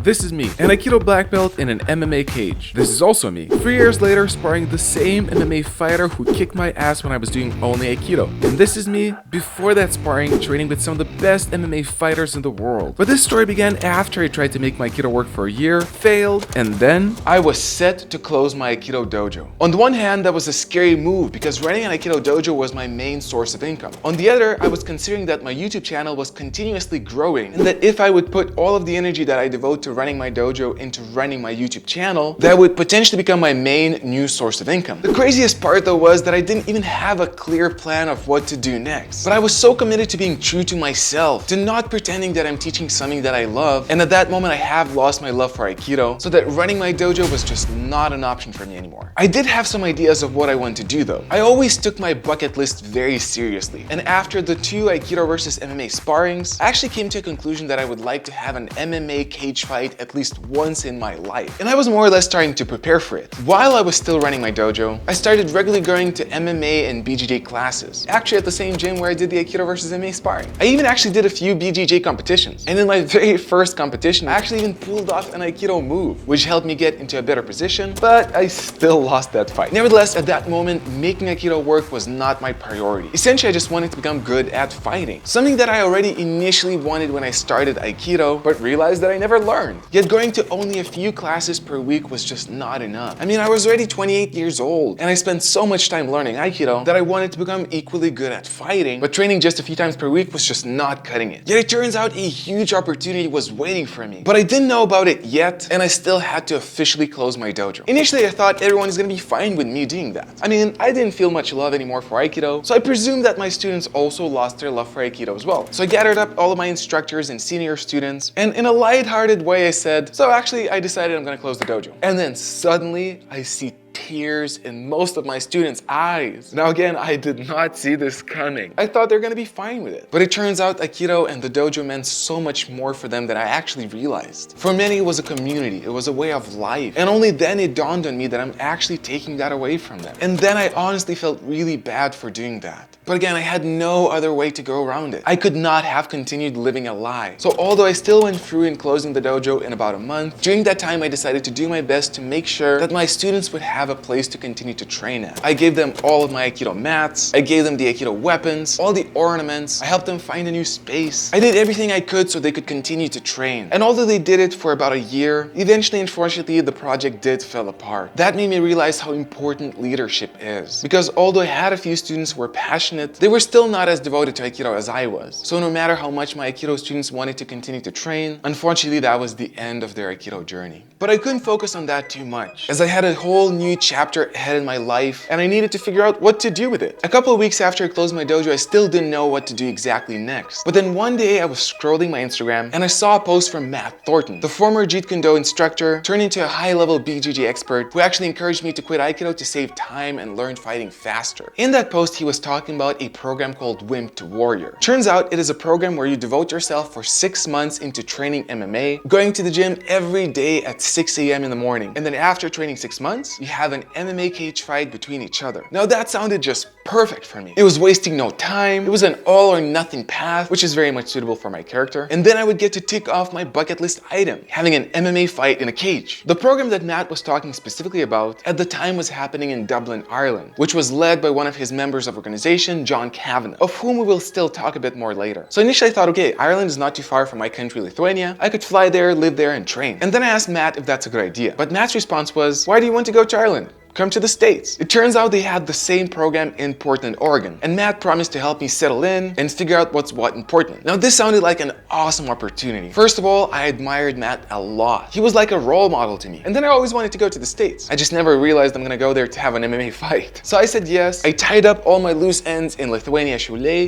This is me, an Aikido black belt in an MMA cage. This is also me, 3 years later sparring the same MMA fighter who kicked my ass when I was doing only Aikido. And this is me before that sparring, training with some of the best MMA fighters in the world. But this story began after I tried to make my Aikido work for a year, failed, and then I was set to close my Aikido dojo. On the one hand, that was a scary move because running an Aikido dojo was my main source of income. On the other, I was considering that my YouTube channel was continuously growing and that if I would put all of the energy that I devote to running my dojo into running my YouTube channel, that would potentially become my main new source of income. The craziest part though was that I didn't even have a clear plan of what to do next. But I was so committed to being true to myself, to not pretending that I'm teaching something that I love, and at that moment I have lost my love for Aikido, so that running my dojo was just not an option for me anymore. I did have some ideas of what I want to do though. I always took my bucket list very seriously, and after the 2 Aikido versus MMA sparrings, I actually came to a conclusion that I would like to have an MMA cage fight at least once in my life. And I was more or less starting to prepare for it. While I was still running my dojo, I started regularly going to MMA and BJJ classes, actually at the same gym where I did the Aikido versus MMA sparring. I even actually did a few BJJ competitions, and in my very first competition, I actually even pulled off an Aikido move, which helped me get into a better position, but I still lost that fight. Nevertheless, at that moment, making Aikido work was not my priority. Essentially, I just wanted to become good at fighting, something that I already initially wanted when I started Aikido, but realized that I never learned. Yet going to only a few classes per week was just not enough. I mean, I was already 28 years old, and I spent so much time learning Aikido that I wanted to become equally good at fighting, but training just a few times per week was just not cutting it. Yet it turns out a huge opportunity was waiting for me, but I didn't know about it yet, and I still had to officially close my dojo. Initially, I thought everyone is gonna be fine with me doing that. I mean, I didn't feel much love anymore for Aikido, so I presumed that my students also lost their love for Aikido as well. So I gathered up all of my instructors and senior students, and in a lighthearted way I said, so actually I decided I'm gonna close the dojo. And then suddenly I see tears in most of my students' eyes. Now again, I did not see this coming. I thought they're gonna be fine with it. But it turns out Aikido and the dojo meant so much more for them than I actually realized. For many, it was a community, it was a way of life. And only then it dawned on me that I'm actually taking that away from them. And then I honestly felt really bad for doing that. But again, I had no other way to go around it. I could not have continued living a lie. So although I still went through in closing the dojo in about a month, during that time I decided to do my best to make sure that my students would have a place to continue to train at. I gave them all of my Aikido mats, I gave them the Aikido weapons, all the ornaments, I helped them find a new space. I did everything I could so they could continue to train. And although they did it for about a year, eventually, unfortunately, the project did fall apart. That made me realize how important leadership is. Because although I had a few students who were passionate, they were still not as devoted to Aikido as I was. So no matter how much my Aikido students wanted to continue to train, unfortunately, that was the end of their Aikido journey. But I couldn't focus on that too much, as I had a whole new chapter ahead in my life, and I needed to figure out what to do with it. A couple of weeks after I closed my dojo, I still didn't know what to do exactly next. But then one day I was scrolling my Instagram, and I saw a post from Matt Thornton, the former Jeet Kune Do instructor, turned into a high-level BJJ expert, who actually encouraged me to quit Aikido to save time and learn fighting faster. In that post, he was talking about a program called Wimp to Warrior. Turns out it is a program where you devote yourself for 6 months into training MMA, going to the gym every day at 6 a.m. in the morning. And then after training 6 months, you have an MMA cage fight between each other. Now that sounded just perfect for me. It was wasting no time. It was an all or nothing path, which is very much suitable for my character. And then I would get to tick off my bucket list item, having an MMA fight in a cage. The program that Matt was talking specifically about at the time was happening in Dublin, Ireland, which was led by one of his members of organization, John Kavanagh, of whom we will still talk a bit more later. So initially I thought, okay, Ireland is not too far from my country, Lithuania. I could fly there, live there, and train. And then I asked Matt if that's a good idea. But Matt's response was, why do you want to go to Ireland? Come to the States. It turns out they had the same program in Portland, Oregon, and Matt promised to help me settle in and figure out what's what in Portland. Now this sounded like an awesome opportunity. First of all, I admired Matt a lot. He was like a role model to me. And then I always wanted to go to the States. I just never realized I'm gonna go there to have an MMA fight. So I said yes. I tied up all my loose ends in Lithuania,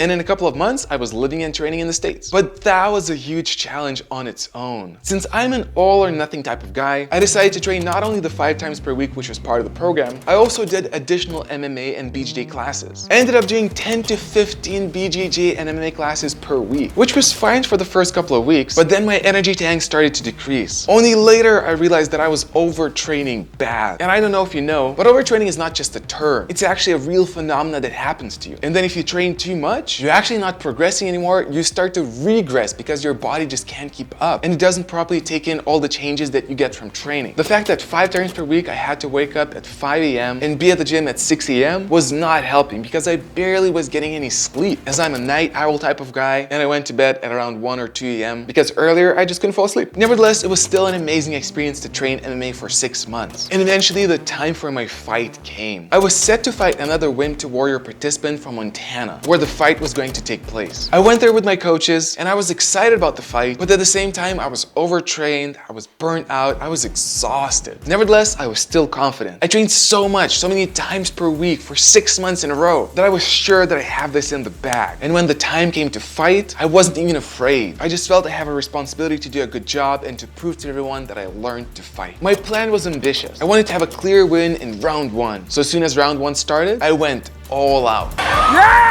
and in a couple of months, I was living and training in the States. But that was a huge challenge on its own. Since I'm an all or nothing type of guy, I decided to train not only the 5 times per week, which was part of the program, program, I also did additional MMA and BJJ classes. I ended up doing 10 to 15 BJJ and MMA classes per week, which was fine for the first couple of weeks, but then my energy tank started to decrease. Only later I realized that I was overtraining bad. And I don't know if you know, but overtraining is not just a term. It's actually a real phenomenon that happens to you. And then if you train too much, you're actually not progressing anymore. You start to regress because your body just can't keep up and it doesn't properly take in all the changes that you get from training. The fact that 5 times per week I had to wake up at 5 a.m. and be at the gym at 6 a.m. was not helping because I barely was getting any sleep, as I'm a night owl type of guy, and I went to bed at around 1 or 2 a.m. because earlier I just couldn't fall asleep. Nevertheless, it was still an amazing experience to train MMA for 6 months. And eventually the time for my fight came. I was set to fight another Win to Warrior participant from Montana, where the fight was going to take place. I went there with my coaches and I was excited about the fight, but at the same time I was overtrained, I was burnt out, I was exhausted. Nevertheless, I was still confident. I trained so much, so many times per week for 6 months in a row that I was sure that I have this in the bag. And when the time came to fight, I wasn't even afraid. I just felt I have a responsibility to do a good job and to prove to everyone that I learned to fight. My plan was ambitious. I wanted to have a clear win in round 1. So as soon as round 1 started, I went all out. Yeah!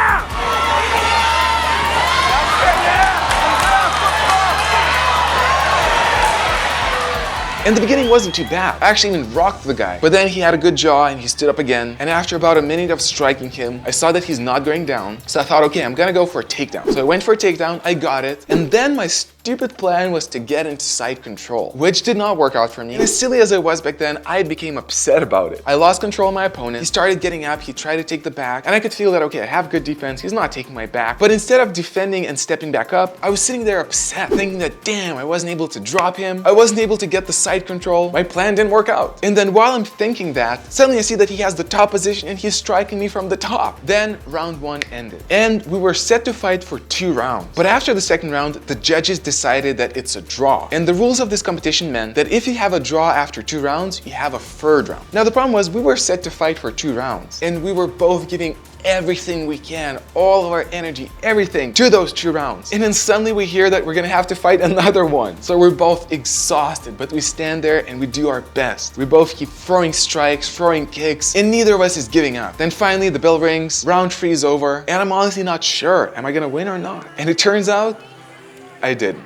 And the beginning wasn't too bad. I actually even rocked the guy. But then he had a good jaw and he stood up again. And after about a minute of striking him, I saw that he's not going down. So I thought, okay, I'm gonna go for a takedown. So I went for a takedown, I got it. And then my stupid plan was to get into side control, which did not work out for me. And as silly as I was back then, I became upset about it. I lost control of my opponent. He started getting up, he tried to take the back. And I could feel that, okay, I have good defense. He's not taking my back. But instead of defending and stepping back up, I was sitting there upset, thinking that, damn, I wasn't able to drop him. I wasn't able to get the side control. My plan didn't work out. And then while I'm thinking that, suddenly I see that he has the top position and he's striking me from the top. Then round 1 ended. And we were set to fight for 2 rounds. But after the second round, the judges decided that it's a draw. And the rules of this competition meant that if you have a draw after 2 rounds, you have a third round. Now the problem was we were set to fight for 2 rounds. And we were both giving everything we can, all of our energy, everything to those 2 rounds. And then suddenly we hear that we're gonna have to fight another one. So we're both exhausted, but we stand there and we do our best. We both keep throwing strikes, throwing kicks, and neither of us is giving up. Then finally the bell rings, round 3 is over, and I'm honestly not sure, am I gonna win or not? And it turns out, I did.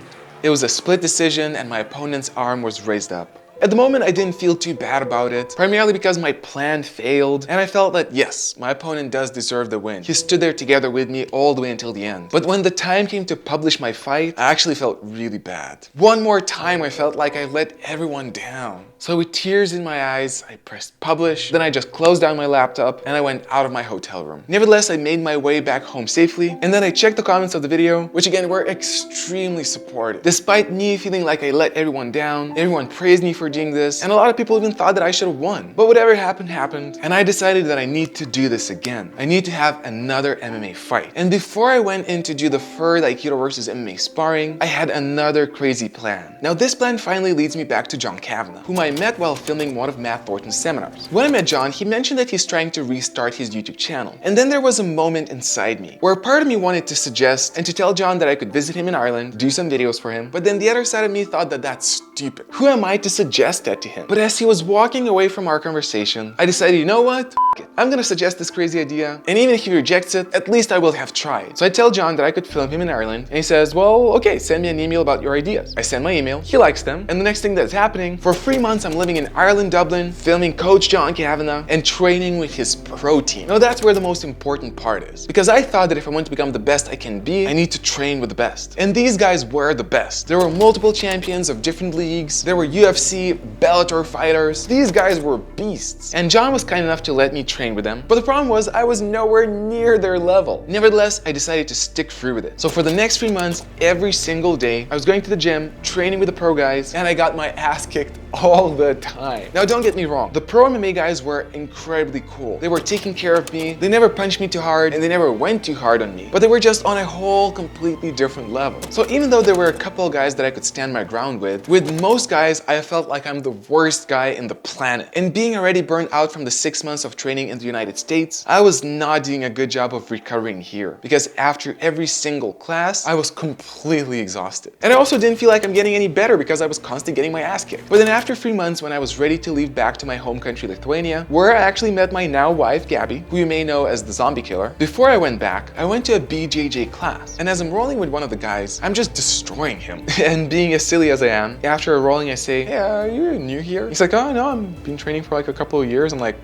It was a split decision and my opponent's arm was raised up. At the moment, I didn't feel too bad about it, primarily because my plan failed, and I felt that yes, my opponent does deserve the win. He stood there together with me all the way until the end. But when the time came to publish my fight, I actually felt really bad. One more time, I felt like I let everyone down. So with tears in my eyes, I pressed publish, then I just closed down my laptop and I went out of my hotel room. Nevertheless, I made my way back home safely, and then I checked the comments of the video, which again were extremely supportive. Despite me feeling like I let everyone down, everyone praised me for doing this, and a lot of people even thought that I should have won. But whatever happened, happened, and I decided that I need to do this again. I need to have another MMA fight. And before I went in to do the third Aikido versus MMA sparring, I had another crazy plan. Now this plan finally leads me back to John Kavanagh, whom I met while filming one of Matt Thornton's seminars. When I met John, he mentioned that he's trying to restart his YouTube channel. And then there was a moment inside me where part of me wanted to suggest and to tell John that I could visit him in Ireland, do some videos for him, but then the other side of me thought that that's stupid. Who am I to suggest that to him? But as he was walking away from our conversation, I decided, you know what? F it. I'm gonna suggest this crazy idea, and even if he rejects it, at least I will have tried. So I tell John that I could film him in Ireland, and he says, well, okay, send me an email about your ideas. I send my email, he likes them, and the next thing that's happening, for 3 months I'm living in Ireland, Dublin, filming Coach John Kavanagh, and training with his pro team. Now that's where the most important part is, because I thought that if I want to become the best I can be, I need to train with the best. And these guys were the best. There were multiple champions of different leagues, there were UFC, Bellator fighters. These guys were beasts. And John was kind enough to let me train with them, but the problem was I was nowhere near their level. Nevertheless, I decided to stick through with it. So for the next 3 months, every single day, I was going to the gym, training with the pro guys, and I got my ass kicked all the time. Now don't get me wrong, the pro MMA guys were incredibly cool. They were taking care of me, they never punched me too hard, and they never went too hard on me, but they were just on a whole completely different level. So even though there were a couple of guys that I could stand my ground with most guys I felt like I'm the worst guy in the planet. And being already burnt out from the 6 months of training training in the United States, I was not doing a good job of recovering here because after every single class, I was completely exhausted. And I also didn't feel like I'm getting any better because I was constantly getting my ass kicked. But then after 3 months, when I was ready to leave back to my home country, Lithuania, where I actually met my now wife, Gabby, who you may know as the zombie killer, before I went back, I went to a BJJ class. And as I'm rolling with one of the guys, I'm just destroying him. And being as silly as I am, after a rolling, I say, "Hey, are you new here?" He's like, "Oh, no, I've been training for like a couple of years." I'm like,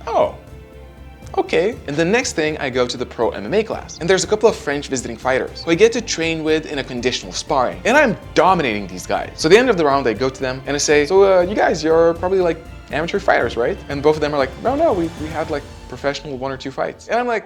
"Oh, okay." And the next thing, I go to the pro MMA class. And there's a couple of French visiting fighters who I get to train with in a conditional sparring. And I'm dominating these guys. So at the end of the round, I go to them and I say, "So you guys, you're probably like amateur fighters, right?" And both of them are like, no, we had like professional 1 or 2 fights. And I'm like,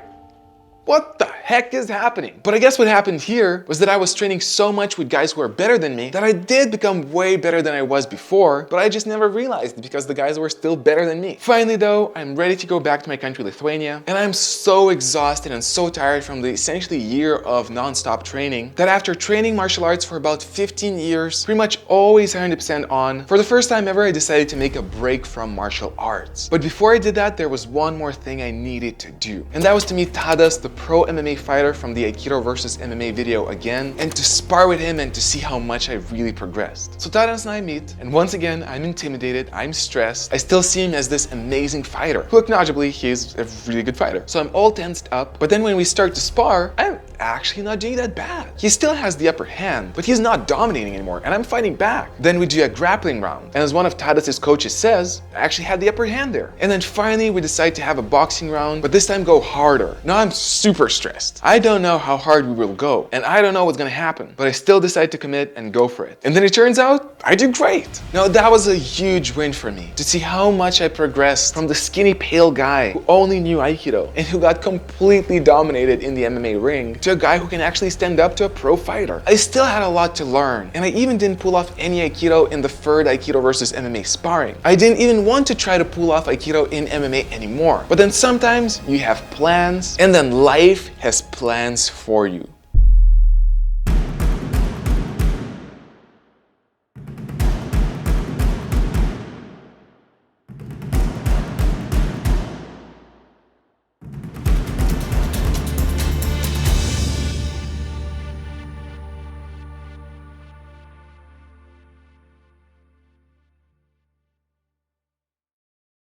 what the heck is happening? But I guess what happened here was that I was training so much with guys who are better than me that I did become way better than I was before, but I just never realized it because the guys were still better than me. Finally though, I'm ready to go back to my country, Lithuania, and I'm so exhausted and so tired from the essentially year of non-stop training that after training martial arts for about 15 years, pretty much always 100% on, for the first time ever I decided to make a break from martial arts. But before I did that, there was one more thing I needed to do, and that was to meet Tadas, the pro MMA fighter from the Aikido versus MMA video again, and to spar with him and to see how much I really progressed. So Tadas and I meet, and once again, I'm intimidated, I'm stressed. I still see him as this amazing fighter, who acknowledgeably, he's a really good fighter. So I'm all tensed up, but then when we start to spar, I'm actually not doing that bad. He still has the upper hand, but he's not dominating anymore, and I'm fighting back. Then we do a grappling round, and as one of Tadas' coaches says, I actually had the upper hand there. And then finally, we decide to have a boxing round, but this time go harder. Now I'm super stressed. I don't know how hard we will go, and I don't know what's gonna happen, but I still decide to commit and go for it. And then it turns out, I do great. Now that was a huge win for me, to see how much I progressed from the skinny, pale guy who only knew Aikido and who got completely dominated in the MMA ring to a guy who can actually stand up to a pro fighter. I still had a lot to learn, and I even didn't pull off any Aikido in the third Aikido versus MMA sparring. I didn't even want to try to pull off Aikido in MMA anymore. But then sometimes you have plans, and then life has plans for you.